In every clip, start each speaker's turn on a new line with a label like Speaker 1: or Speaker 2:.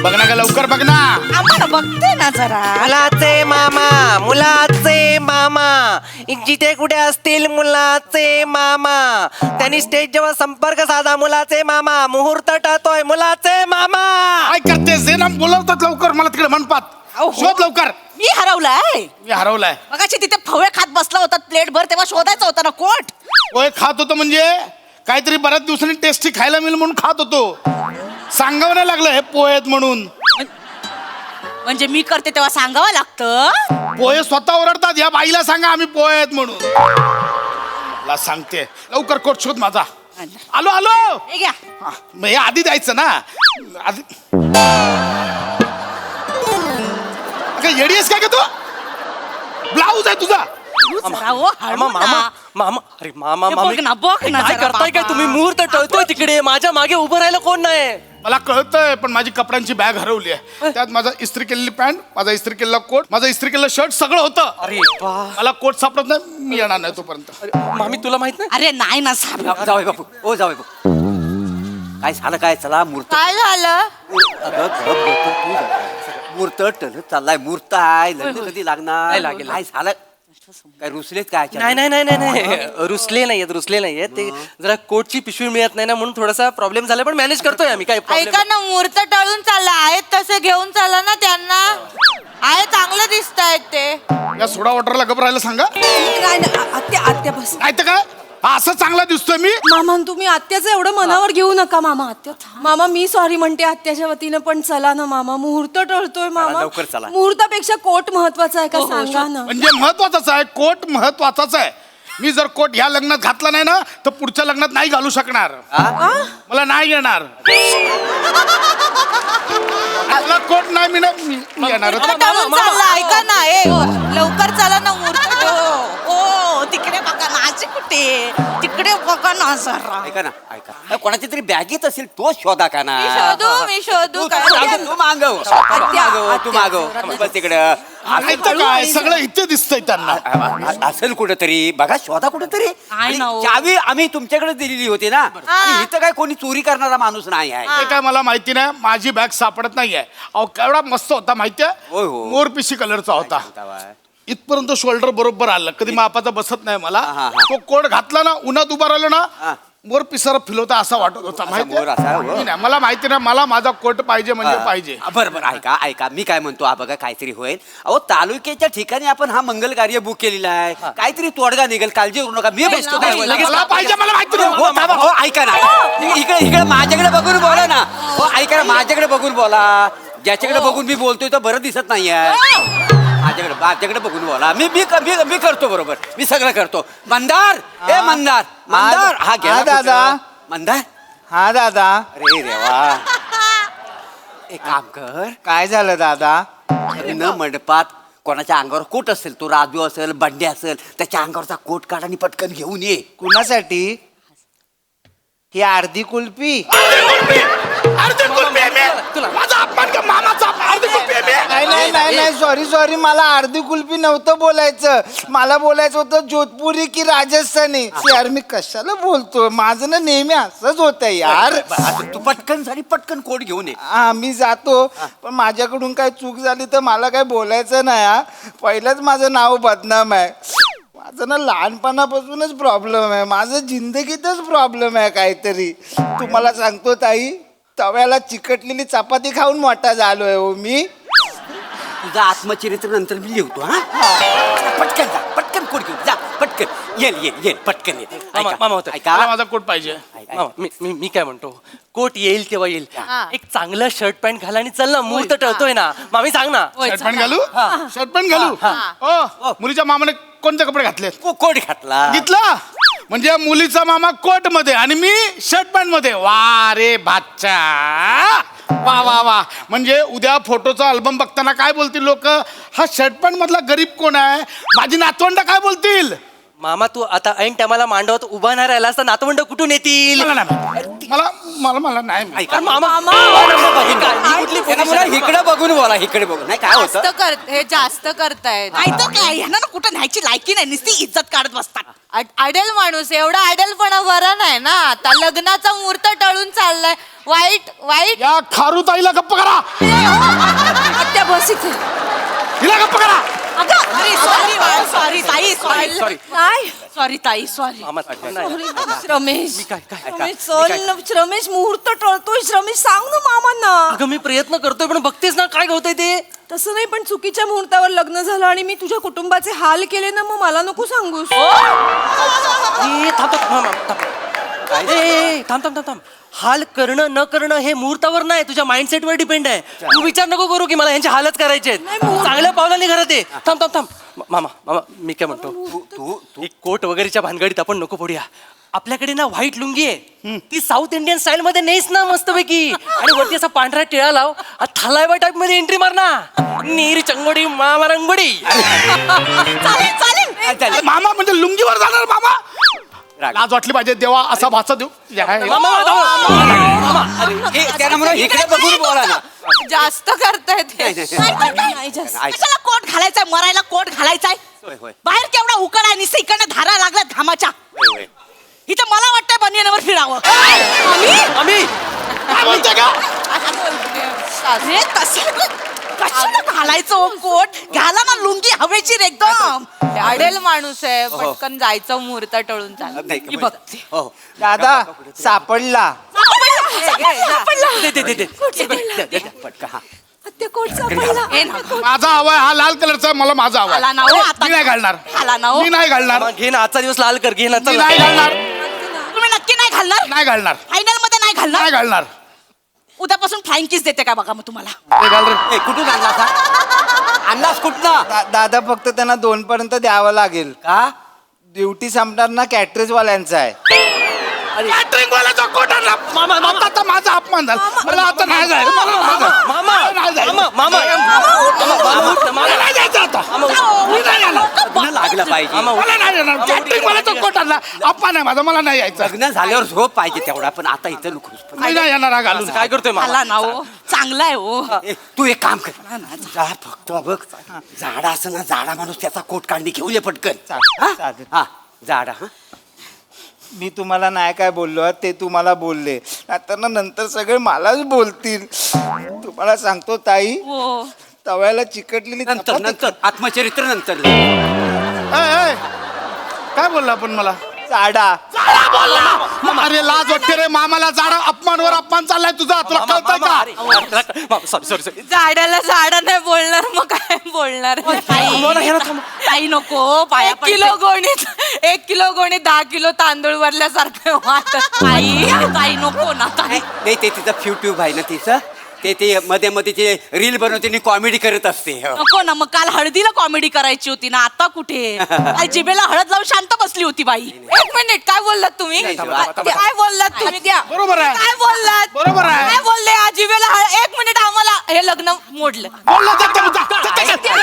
Speaker 1: बघ ना, का लवकर बघ ना.
Speaker 2: आम्हाला बघते ना जरा.
Speaker 3: मुलाचे मामा जिथे कुठे असतील मुलाचे मामा, त्यांनी स्टेज जेव्हा संपर्क साधा मुलाचे मामा, मुहूर्त टळतोय मुलाचे मामा.
Speaker 1: काय करते जे ना बोलवतात लवकर मला तिकडे म्हणपात. शोध लवकर.
Speaker 2: मी हरवलाय.
Speaker 1: मी हरवलाय.
Speaker 2: मगाशी तिथे फवे खात बसला होता प्लेट भर, तेव्हा शोधायचा होता ना कोट.
Speaker 1: पोहे खात होतो म्हणजे काहीतरी बऱ्याच दिवसांनी टेस्टी खायला मिळेल म्हणून खात होतो. सांगावं नाही लागलं हे पोहे आहेत म्हणून.
Speaker 2: म्हणजे मी करते तेव्हा सांगावं लागतं.
Speaker 1: पोहे स्वतः ओरडतात, या बाईला सांगा आम्ही पोहे आहेत म्हणून. मला सांगते लवकर कोट शोध माझा. आलो आलो.
Speaker 2: हे घ्या.
Speaker 1: मग हे आधी द्यायचं ना. आधी येडी आहेस काय का तू? ब्लाऊज आहे तुझा.
Speaker 2: जरा हो, हळू
Speaker 3: मामा
Speaker 2: ना.
Speaker 3: मामा मामा अरे मामा
Speaker 2: हे
Speaker 3: मामी
Speaker 2: बघ ना, बघ ना
Speaker 3: काय
Speaker 2: जरा
Speaker 3: करताय काय
Speaker 2: बाबा.
Speaker 3: तुम्ही? मुहूर्त टळतोय तिकडे, माझ्या मागे उभं राहायला कोण नाही.
Speaker 1: मला कळतंय पण माझी कपड्यांची बॅग हरवली आहे. त्यात माझा इस्त्री केलेली पॅन्ट, माझा इस्त्री केलेला कोट, माझा इस्त्री केलेला शर्ट सगळं होतं.
Speaker 3: अरे बा
Speaker 1: मला कोट सापडत नाही. मी येणार नाही तोपर्यंत.
Speaker 3: मामी तुला माहित नाही?
Speaker 2: अरे नाही ना साहेब.
Speaker 4: जावई बापू, ओ जावई बापू, काय झालं काय? चला मूर्त.
Speaker 2: काय झालं?
Speaker 4: अगं, मूर्त टलत चाललाय. मूर्त आहे, लग्न कधी लागणार?
Speaker 3: नाही लागेल.
Speaker 4: काय झालं? काय रुसलेत काय?
Speaker 3: नाही नाही नाही नाही नाही रुसले नाहीयेत ते जरा कोटची पिशवी मिळत नाही ना म्हणून थोडासा प्रॉब्लेम झाला, पण मॅनेज करतोय आम्ही. काय
Speaker 5: ऐका ना, मुहूर्त टळून चालला आहेत तसे घेऊन चाला ना त्यांना. आहे चांगलं दिसत आहेत ते.
Speaker 1: या सोडा वॉटरला घबरायला सांगा.
Speaker 6: आत्या बस.
Speaker 1: नाही तर काय हा असं चांगला दिसतोय मी.
Speaker 6: मामा तुम्ही आत्याचं एवढं मनावर घेऊ नका मामा. मामा मी सॉरी म्हणते आत्याच्या वतीनं, पण चला ना मामा, मुहूर्त टळतोय मामा.
Speaker 4: लवकर चला.
Speaker 6: मुहूर्तापेक्षा कोट महत्वाचा आहे का सांगा ना.
Speaker 1: म्हणजे महत्वाचाच आहे, कोट महत्वाचाच आहे. मी जर कोट ह्या लग्नात घातला नाही ना तर पुढच्या लग्नात नाही घालू शकणार. मला नाही येणार. मला कोट नाही मी येणार.
Speaker 5: टळून चालला. ऐका ना, ए लवकर चला ना, मुहूर्त.
Speaker 2: ओ तिकडे बघा ना, आजी कुठे? तिकडे बघा ना जरा.
Speaker 4: ऐका ना, ऐका, कोणाची तरी बॅगेत असेल तो शोधा का ना.
Speaker 5: मी शोधू काय?
Speaker 4: तू मागव, तू मागव बस तिकडं.
Speaker 1: नाही तर काय सगळं इथे दिसतंय त्यांना.
Speaker 4: असेल कुठेतरी बघा, शोधा कुठेतरी. आणि
Speaker 2: ना, हो.
Speaker 4: चावी आम्ही तुमच्याकडे दिलेली होती ना, आणि इथं काय कोणी चोरी करणारा माणूस नाही आहे.
Speaker 1: ते काय मला माहिती नाही. माझी बॅग सापडत नाहीये. अहो केवढा मस्त होता माहितीये.
Speaker 4: होय, हो.
Speaker 1: मोरपिशी कलरचा होता. इथपर्यंत शोल्डर बरोबर आलं. कधी मापाचा बसत नाही मला.
Speaker 4: हा.
Speaker 1: तो कोट घातला ना, उन्हात उभा राहिलो ना,
Speaker 4: हा.
Speaker 1: मोर पिसारा फिरवता असा वाटत होता माहिती
Speaker 4: मोर असा, हो.
Speaker 1: नाही, मला माहिती नाही. मला माझा कोट पाहिजे म्हणजे पाहिजे.
Speaker 4: बरं ऐका मी काय म्हणतो, हा बघा काहीतरी होईल. अहो तालुक्याच्या ठिकाणी आपण हा मंगल कार्य बुक केलेला आहे. काहीतरी तोडगा निघेल, काळजी करू नका. मी बसतो
Speaker 1: लगेच मला पाहिजे, मला माहिती नाही.
Speaker 4: हो थांबा, हो ऐका ना, इकडे माझ्याकडे बघून बोला ना. हो ऐका ना, माझ्याकडे बघून बोला. ज्याच्याकडे बघून मी बोलतोय तो बरं दिसत नाहीये. माझ्याकडे बघून बोला. मी करतो बरोबर. मी सगळं करतो. मंदार, ए मंदार, हा घ्या दादा. मंदार,
Speaker 7: हा दादा.
Speaker 4: अरे देवा, एक काम कर.
Speaker 7: काय झालं दादा?
Speaker 4: न मंडपात कोणाच्या अंगावर कोट असेल, तो राजू असेल, बंडे असेल, त्याच्या अंगावरचा कोट काढ आणि पटकन घेऊन ये.
Speaker 7: कुणासाठी? ही अर्धी कुल्फी.
Speaker 1: अर्धी कुल्फी आहे मी. माझा अपमान का मामाचा अपमान? अर्धी कुल्फी आहे मी.
Speaker 7: नाही सॉरी मला अर्धी कुल्फी नव्हतं बोलायचं. मला बोलायचं होतं जोधपुरी की राजस्थानी. यार मी कशाला बोलतो, माझं ना नेहमी असंच होतं यार.
Speaker 4: तू पटकन कोट घेऊन ये.
Speaker 7: हा मी जातो, पण माझ्याकडून काय चूक झाली तर मला काय बोलायचं नाही. हा पहिलंच माझं नाव बदनाम आहे. माझं ना लहानपणापासूनच प्रॉब्लेम आहे. माझं जिंदगीतच प्रॉब्लेम आहे काहीतरी. तुम्हाला सांगतो ताई, तव्याला चिकटलेली चपाती खाऊन मोठा झालोय हो मी.
Speaker 4: तुझं आत्मचरित्र नंतर मी लिहतो. हा पटकन कोट घेऊन जा. पटकन ये पटकन ये.
Speaker 3: मामा होतं.
Speaker 1: मला माझा कोट पाहिजे.
Speaker 3: मामा, मी काय म्हणतो, कोट येईल तेव्हा येईल. एक चांगलं शर्ट पॅन्ट घाला आणि चल ना, मुहूर्त टळतोय ना. मामी सांग ना.
Speaker 1: शर्ट पॅन्ट घालू? शर्ट पॅन्ट घालू? हो. मुलीच्या मामाने कोणते कपडे घातले?
Speaker 4: कोट घातला.
Speaker 1: घेतला म्हणजे मुलीचा मामा कोट मध्ये आणि मी शर्ट पॅन्ट मध्ये. वा रे बाच्चा, वा वा वा. म्हणजे उद्या फोटोचा अल्बम बघताना काय बोलतील लोक? हा शर्ट पॅन्ट मधला गरीब कोण आहे? माझी नातवंड काय बोलतील?
Speaker 3: मामा तू आता ऐन टायमाला मांडवत उभा नाही राहिलास तर नातवंड कुठून येतील?
Speaker 1: मला नाही, मला नाही.
Speaker 4: ऐका,
Speaker 3: मामा
Speaker 4: इकडे बघून बोला. इकडे बघून नाही काय होतं.
Speaker 5: हे जास्त करतायत.
Speaker 2: नाही तर काय, ह्यांना ना कुठं न्यायची लायकी नाही, नुसती इज्जत काढत बसतात.
Speaker 5: अडल माणूस, एवढा अडलपणा बरा नाही ना. आता लग्नाचा मुहूर्त टळून चालला. चाललाय वाईट वाईट
Speaker 1: या खारुताईला गप्प करा.
Speaker 6: आत्या बस इथे.
Speaker 1: हिला गप्प करा.
Speaker 2: सॉरी ताई सॉरी
Speaker 6: काय
Speaker 2: सॉरी ताई सॉरी
Speaker 3: मामा
Speaker 6: रमेश
Speaker 3: काय काय
Speaker 6: रमेश चल ना. रमेश मुहूर्त टळतोय. रमेश सांग ना मामांना.
Speaker 3: अगं मी प्रयत्न करतोय पण बघतेस ना काय होतंय ते.
Speaker 6: तसं नाही पण चुकीच्या मुहूर्तावर लग्न झालं आणि मी तुझ्या कुटुंबाचे हाल केले ना मग मला नको सांगूस.
Speaker 3: ए, थांब थांब थांब, थांब. ए, थांब थांब थांब थांब. हाल करणं न करणं हे मुहूर्तावर नाही तुझ्या माइंडसेट वर डिपेंड आहे. तू विचार नको करू की मला यांचे हालच करायचे आहेत. चांगल्या पावलांनी घरात ये. थांब थांब थांब. मामा मामा मी काय म्हणतो तू कोट वगैरेच्या भानगडीत आपण नको पडूया. आपल्याकडे ना व्हाईट लुंगी आहे ती साऊथ इंडियन स्टाईल मध्ये नेस ना मस्तपैकी आणि वरती असा पांढरा टिळा लाव. थालायबा टाईप मध्ये एंट्री मार ना. नीर चंगोडी मामा रंगोडी.
Speaker 2: चालेल
Speaker 1: मामा म्हणजे लुंगीवर जाणार मामा. लाज वाटली पाहिजे देवा असा भाचा देऊ.
Speaker 4: त्यांना म्हणून इकडे बघून बोला ना.
Speaker 5: जास्त करताय ते.
Speaker 6: नाही जास्त.
Speaker 2: कशाला कोट घालायचाय मरायला कोट घालायचाय
Speaker 4: होय, होय.
Speaker 2: बाहेर केवढा उकड आहे निस्ते इकडनं धारा लागल्यात घामाच्या.
Speaker 4: होय, होय.
Speaker 2: इथं मला वाटतंय बनियानावर फिरावं.
Speaker 3: आम्ही
Speaker 1: काय म्हणते का?
Speaker 2: अरे कशाला घालायचं हो कोट. घाला ना लुंगी हवेची रे एकदम.
Speaker 5: अडेल माणूस आहे पटकन जायचं मुहूर्त टळून चाल.
Speaker 4: नाही,
Speaker 2: ही बघते.
Speaker 4: हो.
Speaker 7: दादा सापडला.
Speaker 3: दे दे दे दे.
Speaker 4: पटका हा.
Speaker 6: आत्या कोट सापडला.
Speaker 2: हे ना.
Speaker 1: माझा हवाय हा लाल कलरचा आहे, मला माझा हवाय.
Speaker 2: हाला ना हो आता.
Speaker 1: मी नाही घालणार.
Speaker 2: हाला ना हो.
Speaker 1: मी नाही घालणार.
Speaker 3: मामा, घे ना आजचा दिवस लाल कर. घे ना
Speaker 1: मी
Speaker 3: चल
Speaker 1: नाही घालणार.
Speaker 2: तुम्ही नक्की नाही घालणार.
Speaker 1: नाही घालणार.
Speaker 2: फायनल मध्ये नाही घालणार.
Speaker 1: नाही घालणार.
Speaker 2: उद्यापासून फ्लाइंग किस देते का बघा मग तुम्हाला.
Speaker 1: हे घाल रे.
Speaker 4: ए, कुठून आणलास हा? आणलास कुठनं?
Speaker 7: दादा फक्त त्यांना 2 पर्यंत द्यावं लागेल.
Speaker 4: का?
Speaker 7: ड्युटी संपणार ना कॅटरेज वाल्यांचा आहे.
Speaker 1: कॅटरिंग वाल्याचा कोट आणला. आता तर माझा अपमान झाला. मला आता नाही जायचं. मला नाही जायचं.
Speaker 3: मामा
Speaker 1: नाही जायचं.
Speaker 3: मामा मामा
Speaker 1: मला नाही जायचं आता. मी नाही जाणार.
Speaker 4: लग्न लागलं पाहिजे.
Speaker 1: मला नाही जाणार. कॅटरिंग वाल्याचा कोट आणला. अपमान आहे माझा. मला नाही यायचं.
Speaker 4: लग्न झाल्यावर झोप पाहिजे तेवढा पण आता इथं नको.
Speaker 1: मी नाही येणार हा घालून.
Speaker 3: काय करतोय मामा.
Speaker 2: हाला ना हो. चांगला आहे हो.
Speaker 4: ए, तू एक काम कर जा फक्त बघ झाडा असं ना झाडा माणूस त्याचा कोट काढणी घेऊन ये पटकन. हा?
Speaker 7: चालेल.
Speaker 4: हा झाडा हा.
Speaker 7: मी तुम्हाला नाही काय बोललो ते तुम्हाला बोलले. आता ना नंतर सगळे मलाच बोलतील. तुम्हाला सांगतो ताई
Speaker 2: हो.
Speaker 7: तव्याला चिकटलेली
Speaker 4: नंतर
Speaker 7: चपाती-
Speaker 4: नंतर आत्मचरित्र नंतर.
Speaker 1: ए, ए, काय बोलला आपण मला?
Speaker 7: चाडा.
Speaker 1: अरे लाज वाटते रे मामाला. जाडा अपमानवर अपमान चाललाय तुझा. तुला कळतंय का?
Speaker 3: Sorry sorry sorry.
Speaker 5: झाडाला झाडा नाही बोलणार मग काय बोलणार.
Speaker 2: ताई नको पाया
Speaker 5: 1 किलो गोणी 10 किलो तांदूळ वरल्यासारखं वाटत.
Speaker 2: ताई नको ना ताई.
Speaker 4: नाही ते तिचं फ्यू ट्यूब आहे ना तिचं ते मध्ये मध्ये ते रील बनवते आणि कॉमेडी करत असते. हो.
Speaker 2: नको ना मग काल हळदीला कॉमेडी करायची होती ना आता कुठे. आई जिभेला हळद लावून शांत बसली होती बाई.
Speaker 5: 1 मिनिट काय बोललात तुम्ही. काय बोललात तुम्ही.
Speaker 1: बरोबर आहे.
Speaker 5: काय बोललात.
Speaker 1: बरोबर आहे.
Speaker 5: काय बोलले आजीवेला 1 मिनिट आम्हाला हे लग्न मोडलं.
Speaker 1: बोलला जा, जा, जा, जा, जा, जा.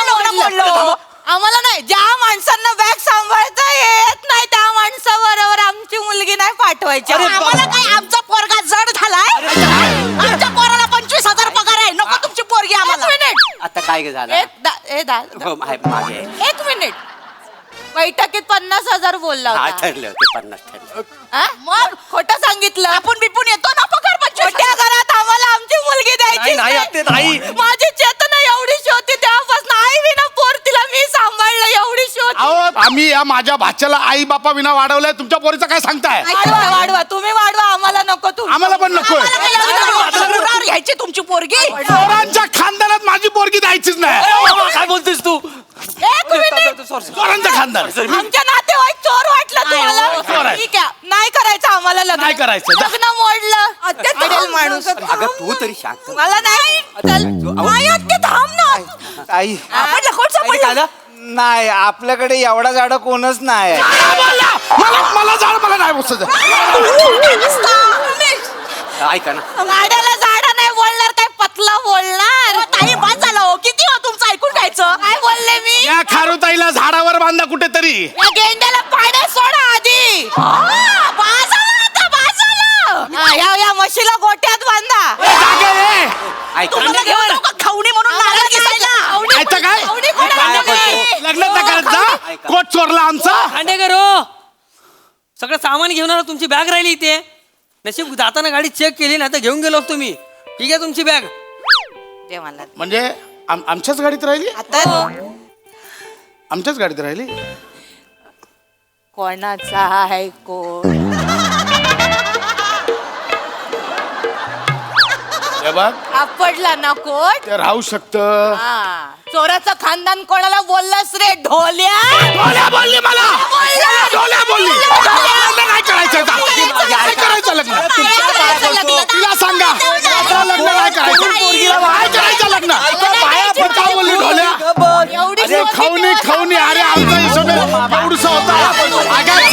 Speaker 5: लग्न मोडलं. आम्हाला नाही. ज्या माणसांना बॅग सांभाळता येत नाही त्या माणसाबरोबर आमची मुलगी नाही पाठवायची.
Speaker 2: आम्हाला काय आमचा पोरगा जड झालाय. आमच्या पोराला 25,000 पगार आहे. नको तुमची पोरगी आम्हाला.
Speaker 5: 1 मिनिट.
Speaker 4: आता काय झालं? हो, मागे.
Speaker 5: 1 मिनिट. बैठकीत 50,000 बोलला
Speaker 4: हा
Speaker 5: होता.
Speaker 4: ठरलं ते 50 ठरलं.
Speaker 5: हा? मग खोटं सांगितलं.
Speaker 2: आपण बिपून येतो ना पगार 25,000.
Speaker 5: छोट्या घरात आम्हाला आमची मुलगी द्यायची
Speaker 3: नाही आत्ते नाही.
Speaker 5: माझी चेतना एवढीशी होती तेव्हापासून आई विना पोर तिला मी सांभाळलं एवढीशी होती.
Speaker 1: अहो आम्ही या माझ्या भाच्याला आई बापा विना वाढवलंय. तुमच्या पोरीचं काय सांगताय?
Speaker 5: वाढवा वाढवा तुम्ही वाढवा आम्हाला नको तुम्ही.
Speaker 1: आम्हाला पण नकोय.
Speaker 2: पोरावर घ्यायची तुमची पोरगी.
Speaker 1: चोरांच्या खानदानात माझी पोरगी द्यायचीच नाही.
Speaker 3: मामा, काय बोलतोस तू.
Speaker 5: 1 मिनिट.
Speaker 1: चोरांचं खानदान.
Speaker 5: आमच्या नातेवाईक चोर वाटलं
Speaker 1: चोर
Speaker 5: तुम्हाला.
Speaker 1: आहे.
Speaker 5: ठीक आहे नाही करायचं आम्हाला लग्न.
Speaker 1: नाही करायचं.
Speaker 5: लग्न मोडलं. अडेल माणूस.
Speaker 4: अगं तू तरी शांत.
Speaker 5: मला नाही. चल. नाही आत्ते थांब ना.
Speaker 7: ताई
Speaker 2: आपलं कोण
Speaker 4: अरे काय झालं?
Speaker 7: नाही आपल्याकडे एवढा झाडा कोणच नाही आहे.
Speaker 1: मला जाड मला नाही बसत.
Speaker 4: ऐका ना
Speaker 5: गाड्याला झाडा नाही बोलणार काय पतला बोलणार.
Speaker 2: ताई बाद झालं हो. किती हो तुमचं ऐकून घ्यायचं.
Speaker 5: काय बोलले मी.
Speaker 1: या खारुताईला झाडावर बांधा कुठेतरी.
Speaker 5: या गेंड्याला पाण्यात सोडा आधी. या म्हशीला गोट्यात बांधा.
Speaker 1: जागे रे.
Speaker 4: ऐका
Speaker 2: तुम्हाला घेऊन जाऊ का खवणी म्हणून नारळ दिसायला.
Speaker 1: ऐकतं काय?
Speaker 5: आवडी कोणाला नाही.
Speaker 1: लग्न तर करत जा. कोट चोरला आमचा.
Speaker 8: भांडेकर हो सगळं सामान घेऊन आलो. तुमची बॅग राहिली इथे
Speaker 3: नशीब जाताना गाडी चेक केली ना तर घेऊन गेलो असतो मी. ठीक आहे तुमची बॅग.
Speaker 2: दे मला
Speaker 1: म्हणजे आमच्याच गाडीत राहिली?
Speaker 2: आता
Speaker 1: आमच्याच गाडीत राहिली?
Speaker 5: कोणाचा आहे कोट?
Speaker 1: हे बघ,
Speaker 5: आपडला ना कोट?
Speaker 1: ते राहू शकतं.
Speaker 5: हा. चोराचं खानदान कोणाला बोललास रे ढोल्या?
Speaker 1: ढोल्या बोलली मला. ढोल्या बोलली. लग्न नाही करायचं आता. नाही करायचं लग्न. तिला सांगा आता लग्न नाही करायचं. नाही करायचं लग्न. पण का बोलली ढोल्या?
Speaker 5: एवढी
Speaker 1: अरे खाऊनी अरे आमचा हिशोब एवढसा होता. अगं